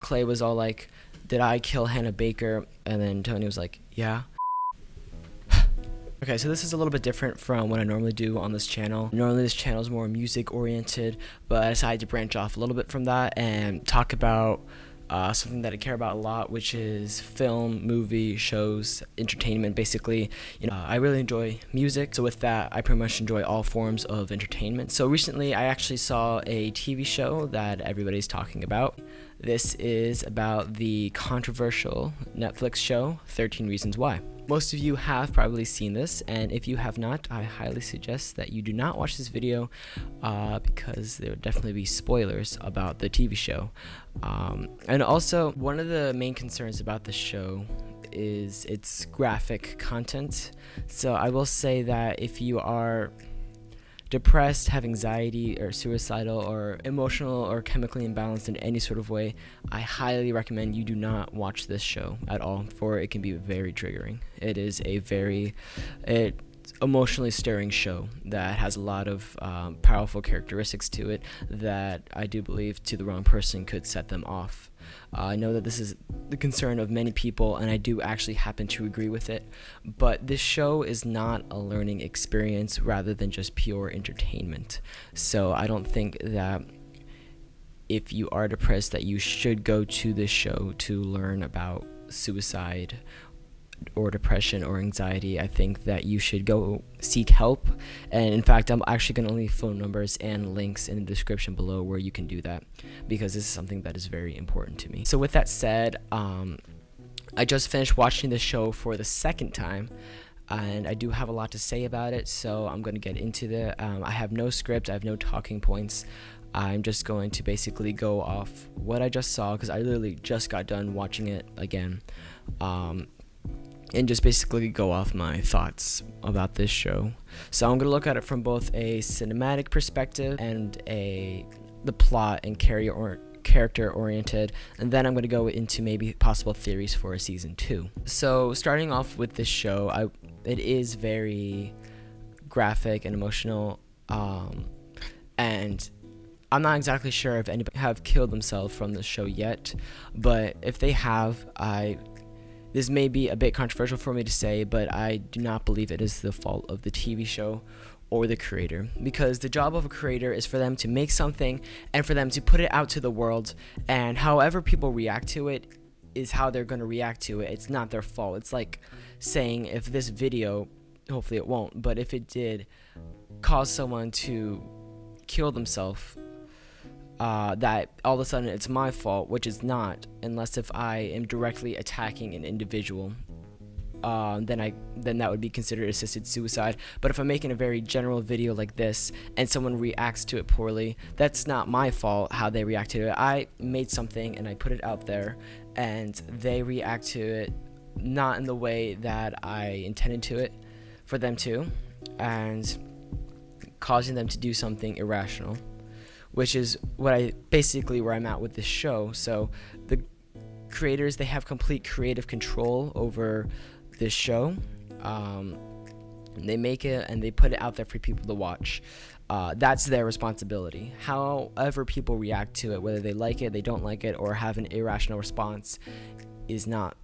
Clay was all like, "Did I kill Hannah Baker?" And then Tony was like, "Yeah." Okay, so this is a little bit different from what I normally do on this channel. Normally this channel is more music oriented, but I decided to branch off a little bit from that and talk about something that I care about a lot, which is film, movie, shows, entertainment, basically. I really enjoy music, so with that, I pretty much enjoy all forms of entertainment. So recently, I actually saw a TV show that everybody's talking about. This is about the controversial Netflix show, 13 Reasons Why. Most of you have probably seen this, and if you have not, I highly suggest that you do not watch this video because there will definitely be spoilers about the TV show. And also, one of the main concerns about the show is its graphic content. So I will say that if you are depressed, have anxiety, or suicidal, or emotional or chemically imbalanced in any sort of way, I highly recommend you do not watch this show at all, for it can be very triggering. It is a very emotionally stirring show that has a lot of powerful characteristics to it that I do believe to the wrong person could set them off. I know that this is the concern of many people, and I do actually happen to agree with it, but this show is not a learning experience rather than just pure entertainment. So I don't think that if you are depressed that you should go to this show to learn about suicide or depression or anxiety. I think that you should go seek help, and in fact I'm actually going to leave phone numbers and links in the description below where you can do that, because this is something that is very important to me. So with that said, I just finished watching the show for the second time, and I do have a lot to say about it, so I'm going to get into that. I have no script, I have no talking points. I'm just going to basically go off what I just saw, because I literally just got done watching it again, and just basically go off my thoughts about this show. So I'm going to look at it from both a cinematic perspective and the plot and character oriented, and then I'm going to go into maybe possible theories for a season 2. So starting off with this show, it is very graphic and emotional, and I'm not exactly sure if anybody have killed themselves from the show yet, but if they have, this may be a bit controversial for me to say, but I do not believe it is the fault of the TV show or the creator, because the job of a creator is for them to make something and for them to put it out to the world, and however people react to it is how they're going to react to it. It's not their fault. It's like saying if this video, hopefully it won't, but if it did cause someone to kill themselves, that all of a sudden it's my fault, which is not, unless if I am directly attacking an individual, then that would be considered assisted suicide. But if I'm making a very general video like this and someone reacts to it poorly, that's not my fault how they react to it. I made something and I put it out there, and they react to it not in the way that I intended to it for them to, and causing them to do something irrational, which is where I'm at with this show. So the creators, they have complete creative control over this show. They make it and they put it out there for people to watch. That's their responsibility. However people react to it, whether they like it, they don't like it, or have an irrational response, is not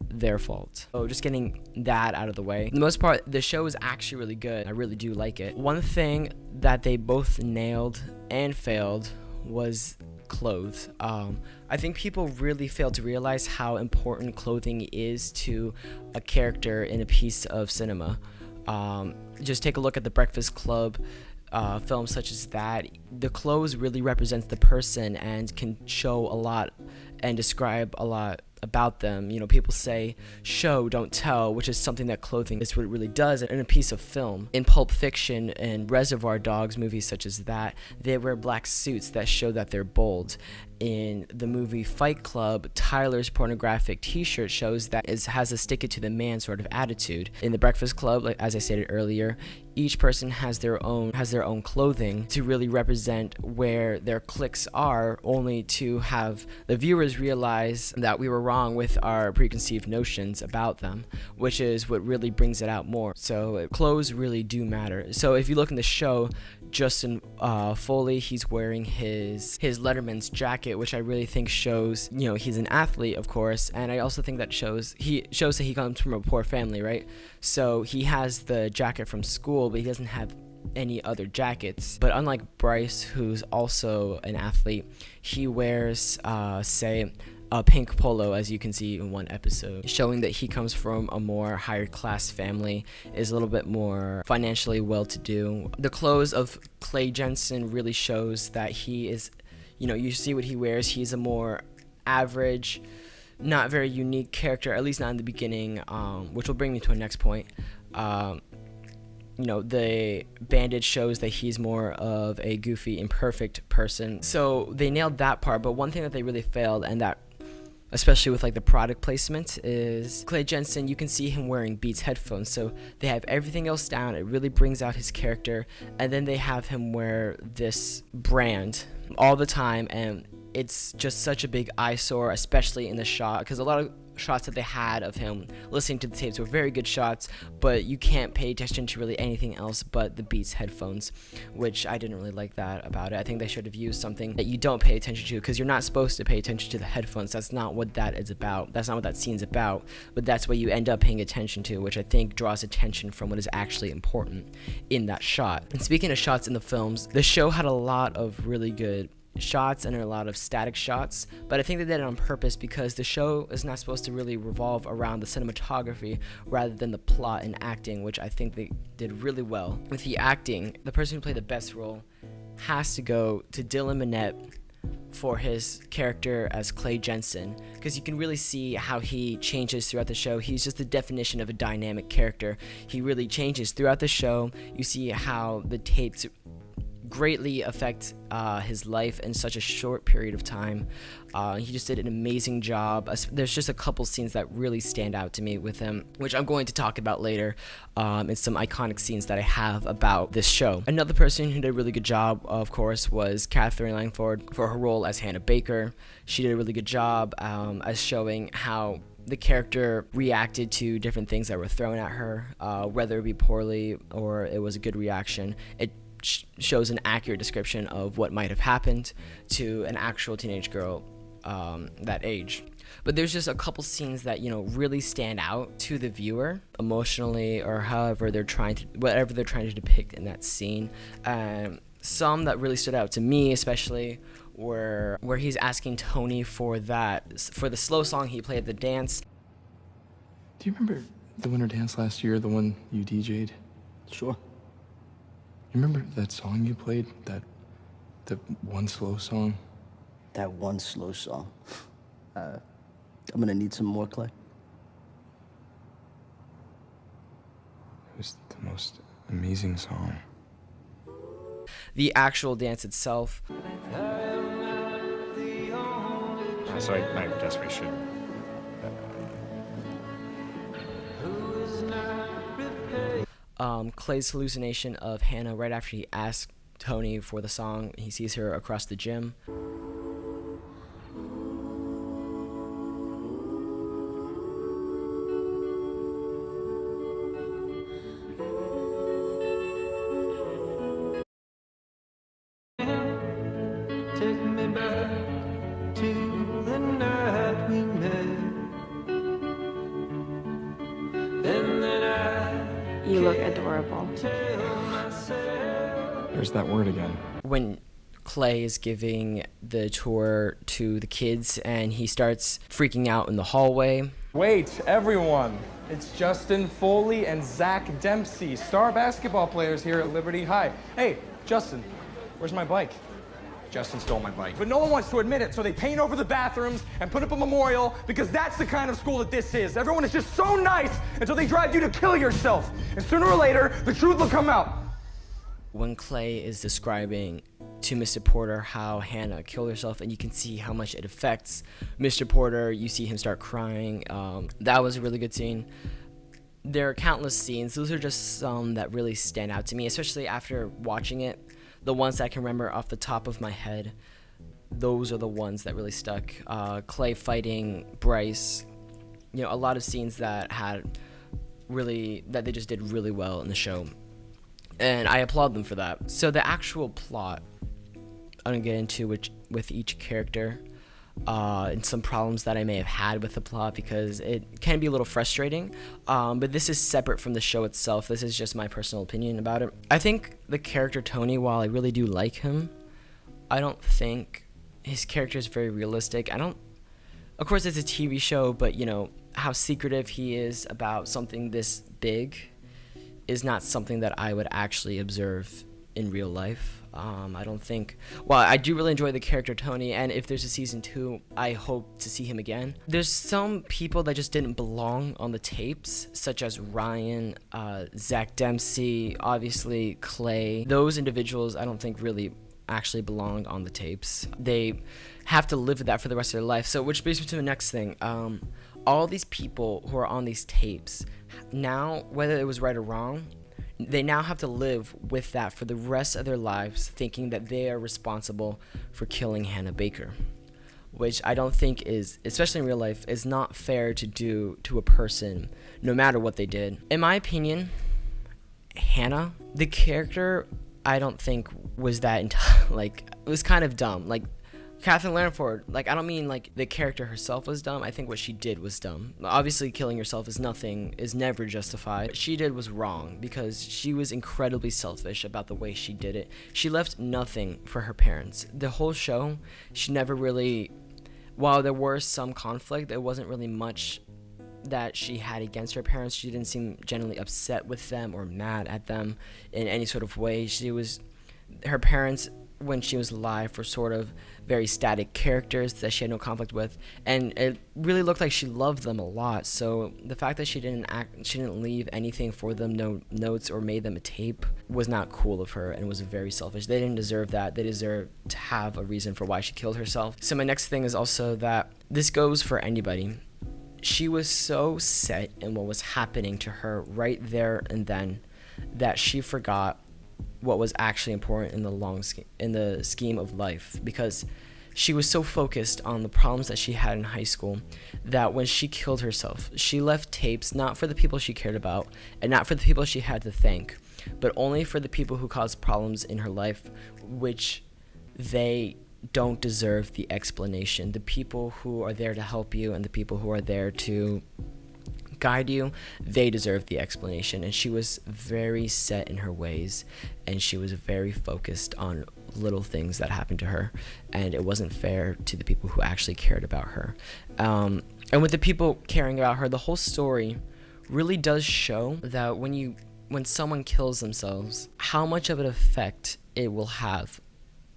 their fault. So just getting that out of the way. For the most part, the show is actually really good. I really do like it. One thing that they both nailed and failed was clothes. I think people really fail to realize how important clothing is to a character in a piece of cinema. Just take a look at The Breakfast Club, films such as that. The clothes really represents the person and can show a lot and describe a lot about them. People say show, don't tell, which is something that clothing is what it really does in a piece of film. In Pulp Fiction and Reservoir Dogs, movies such as that, they wear black suits that show that they're bold. In the movie Fight Club, Tyler's pornographic t-shirt shows that has a stick it to the man sort of attitude. In The Breakfast Club, like as I stated earlier, each person has their own clothing to really represent where their cliques are, only to have the viewers realize that we were wrong with our preconceived notions about them, which is what really brings it out more. So clothes really do matter. So if you look in the show, Justin Foley, he's wearing his Letterman's jacket, which I really think shows, you know, he's an athlete, of course, and I also think that shows that he comes from a poor family, right? So he has the jacket from school, but he doesn't have any other jackets. But unlike Bryce, who's also an athlete, he wears say a pink polo, as you can see in one episode, showing that he comes from a more higher class family, is a little bit more financially well-to-do. The clothes of Clay Jensen really shows that he is, you know, you see what he wears, he's a more average, not very unique character, at least not in the beginning, which will bring me to a next point. You know, the bandage shows that he's more of a goofy, imperfect person. So they nailed that part, but one thing that they really failed, and that especially with like the product placement, is Clay Jensen, you can see him wearing Beats headphones, so they have everything else down, it really brings out his character, and then they have him wear this brand all the time, and it's just such a big eyesore, especially in the shot, because a lot of shots that they had of him listening to the tapes were very good shots, but you can't pay attention to really anything else but the Beats headphones, which I didn't really like that about it. I think they should have used something that you don't pay attention to, because you're not supposed to pay attention to the headphones. That's not what that is about. That's not what that scene's about, but that's what you end up paying attention to, which I think draws attention from what is actually important in that shot. And speaking of shots in the films, the show had a lot of really good shots and a lot of static shots, but I think they did it on purpose because the show is not supposed to really revolve around the cinematography rather than the plot and acting, which I think they did really well. With the acting, the person who played the best role has to go to Dylan Minnette for his character as Clay Jensen, because you can really see how he changes throughout the show. He's just the definition of a dynamic character. He really changes throughout the show. You see how the tapes greatly affect his life in such a short period of time. He just did an amazing job. There's just a couple scenes that really stand out to me with him, which I'm going to talk about later. It's some iconic scenes that I have about this show. Another person who did a really good job, of course, was Katherine Langford for her role as Hannah Baker. She did a really good job as showing how the character reacted to different things that were thrown at her, whether it be poorly or it was a good reaction. It shows an accurate description of what might have happened to an actual teenage girl that age. But there's just a couple scenes that, you know, really stand out to the viewer emotionally, or whatever they're trying to depict in that scene. Some that really stood out to me especially were where he's asking Tony for the slow song he played at the dance. Do you remember the winter dance last year, the one you DJ'd? Sure. You remember that song you played? The one slow song? That one slow song. I'm gonna need some more, Clay. It was the most amazing song. The actual dance itself. So I guess we should. Clay's hallucination of Hannah right after he asks Tony for the song. He sees her across the gym. Take me back to the night we met. And then You look adorable. There's that word again. When Clay is giving the tour to the kids and he starts freaking out in the hallway. Wait, everyone. It's Justin Foley and Zach Dempsey, star basketball players here at Liberty High. Hey, Justin, where's my bike? Justin stole my bike. But no one wants to admit it, so they paint over the bathrooms and put up a memorial because that's the kind of school that this is. Everyone is just so nice until they drive you to kill yourself. And sooner or later, the truth will come out. When Clay is describing to Mr. Porter how Hannah killed herself, and you can see how much it affects Mr. Porter, you see him start crying. That was a really good scene. there are countless scenes. Those are just some that really stand out to me, especially after watching it. The ones that I can remember off the top of my head, those are the ones that really stuck. Clay fighting Bryce, you know, a lot of scenes that they just did really well in the show, and I applaud them for that. So the actual plot, I'm gonna get into with each character, and some problems that I may have had with the plot, because it can be a little frustrating, but this is separate from the show itself. This is just my personal opinion about it. I think the character Tony, while I really do like him, I don't think his character is very realistic. Of course it's a TV show, but you know, how secretive he is about something this big is not something that I would actually observe in real life. I don't think, well, I do really enjoy the character Tony, and if there's a season 2, I hope to see him again. There's some people that just didn't belong on the tapes, such as Ryan, Zach Dempsey, obviously Clay. Those individuals I don't think really actually belonged on the tapes. They have to live with that for the rest of their life. So, which brings me to the next thing. All these people who are on these tapes, now, whether it was right or wrong, they now have to live with that for the rest of their lives, thinking that they are responsible for killing Hannah Baker, which I don't think is, especially in real life, is not fair to do to a person, no matter what they did. In my opinion, Hannah, the character, I don't think was that, like, it was kind of dumb. Like, Catherine Langford, like, I don't mean like the character herself was dumb. I think what she did was dumb. Obviously, killing yourself is never justified. What she did was wrong because she was incredibly selfish about the way she did it. She left nothing for her parents. The whole show, she never really, while there were some conflict, there wasn't really much that she had against her parents. She didn't seem generally upset with them or mad at them in any sort of way. Her parents, when she was alive, were sort of very static characters that she had no conflict with, and it really looked like she loved them a lot. So the fact that she didn't leave anything for them, no notes or made them a tape, was not cool of her and was very selfish. They didn't deserve that. They deserve to have a reason for why she killed herself. So my next thing is also that this goes for anybody. She was so set in what was happening to her right there and then that she forgot what was actually important in the scheme of life, because she was so focused on the problems that she had in high school that when she killed herself, she left tapes not for the people she cared about and not for the people she had to thank, but only for the people who caused problems in her life, which they don't deserve the explanation. The people who are there to help you and the people who are there to guide you, they deserve the explanation. And she was very set in her ways, and she was very focused on little things that happened to her, and it wasn't fair to the people who actually cared about her. And with the people caring about her, the whole story really does show that when someone kills themselves, how much of an effect it will have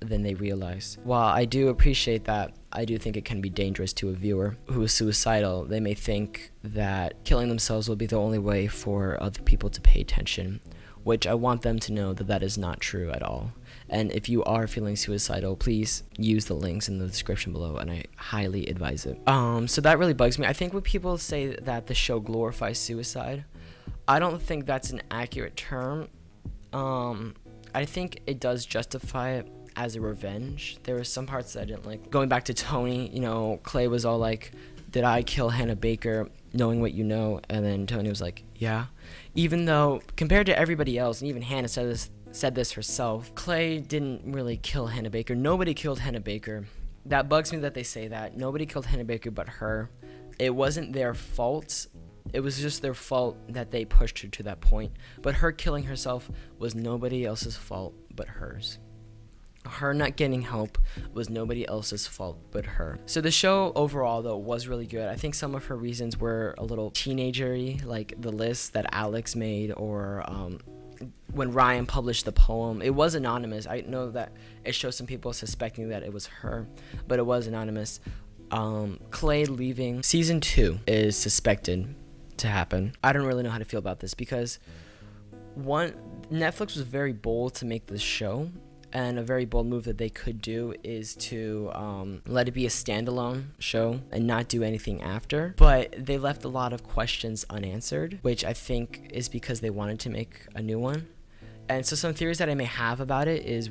than they realize. While I do appreciate that, I do think it can be dangerous to a viewer who is suicidal. They may think that killing themselves will be the only way for other people to pay attention, which I want them to know that that is not true at all. And if you are feeling suicidal, please use the links in the description below, and I highly advise it. So that really bugs me. I think when people say that the show glorifies suicide, I don't think that's an accurate term. I think it does justify it as a revenge. There were some parts that I didn't like. Going back to Tony, Clay was all like, did I kill Hannah Baker knowing what you know? And then Tony was like, yeah. Even though, compared to everybody else, and even Hannah said this herself, Clay didn't really kill Hannah Baker. Nobody killed Hannah Baker. That bugs me that they say that. Nobody killed Hannah Baker but her. It wasn't their fault. It was just their fault that they pushed her to that point. But her killing herself was nobody else's fault but hers. Her not getting help was nobody else's fault but her. So the show overall, though, was really good. I think some of her reasons were a little teenager-y, like the list that Alex made, or when Ryan published the poem. It was anonymous. I know that it shows some people suspecting that it was her, but it was anonymous. Clay leaving. Season 2 is suspected to happen. I don't really know how to feel about this because, one, Netflix was very bold to make this show, and a very bold move that they could do is to let it be a standalone show and not do anything after. But they left a lot of questions unanswered, which I think is because they wanted to make a new one. And so some theories that I may have about it is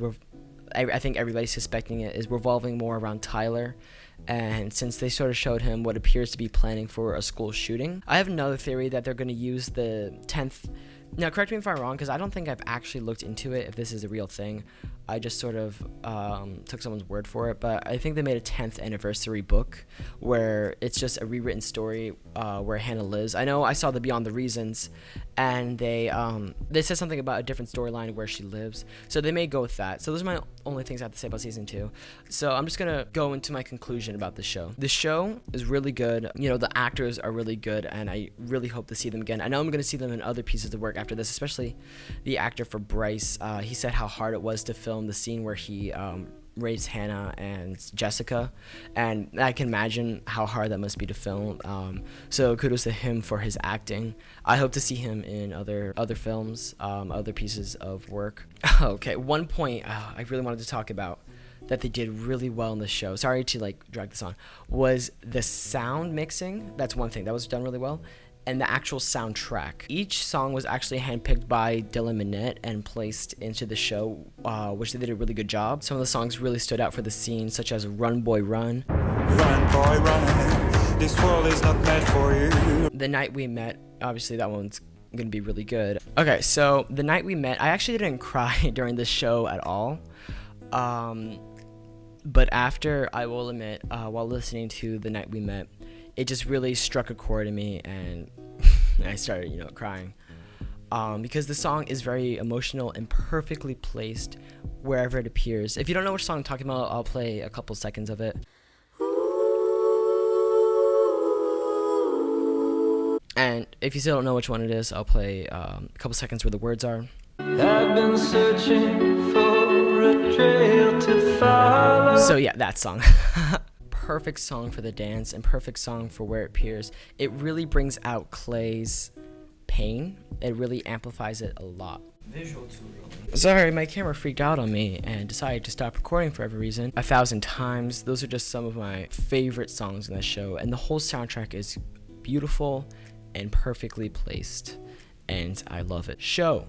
I think everybody's suspecting it is revolving more around Tyler. And since they sort of showed him what appears to be planning for a school shooting, I have another theory that they're going to use the 10th. Now, correct me if I'm wrong, because I don't think I've actually looked into it, if this is a real thing. I just sort of took someone's word for it, but I think they made a 10th anniversary book where it's just a rewritten story where Hannah lives. I know I saw the Beyond the Reasons, and they said something about a different storyline where she lives, so they may go with that. So those are my only things I have to say about season 2. So I'm just gonna go into my conclusion about the show. The show is really good. You know, the actors are really good, and I really hope to see them again. I know I'm gonna see them in other pieces of work after this, especially the actor for Bryce. He said how hard it was to film the scene where he raised Hannah and Jessica, and I can imagine how hard that must be to film. So kudos to him for his acting. I hope to see him in other films, other pieces of work. Okay, one point I really wanted to talk about that they did really well in the show, sorry to like drag this on, was the sound mixing. That's one thing that was done really well, and the actual soundtrack. Each song was actually handpicked by Dylan Minnette and placed into the show, which they did a really good job. Some of the songs really stood out for the scene, such as Run Boy Run. Run boy run, this world is not meant for you. The Night We Met, obviously that one's gonna be really good. Okay, so The Night We Met, I actually didn't cry during the show at all. But after, I will admit, while listening to The Night We Met, it just really struck a chord in me, and I started, crying. Because the song is very emotional and perfectly placed wherever it appears. If you don't know which song I'm talking about, I'll play a couple seconds of it. And if you still don't know which one it is, I'll play a couple seconds where the words are. I've been searching for a trail to follow. So yeah, that song. Perfect song for the dance and perfect song for where it appears. It really brings out Clay's pain. It really amplifies it a lot. Visual too, really. Sorry, my camera freaked out on me and decided to stop recording for every reason 1,000 times. Those are just some of my favorite songs in the show, and the whole soundtrack is beautiful and perfectly placed, and I love it. Show,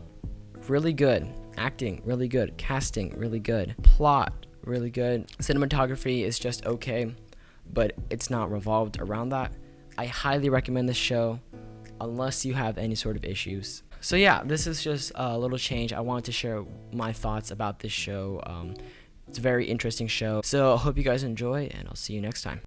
really good. Acting, really good. Casting, really good. Plot, really good. Cinematography is just okay, but it's not revolved around that. I highly recommend this show unless you have any sort of issues. So yeah, this is just a little change. I wanted to share my thoughts about this show. It's a very interesting show. So I hope you guys enjoy, and I'll see you next time.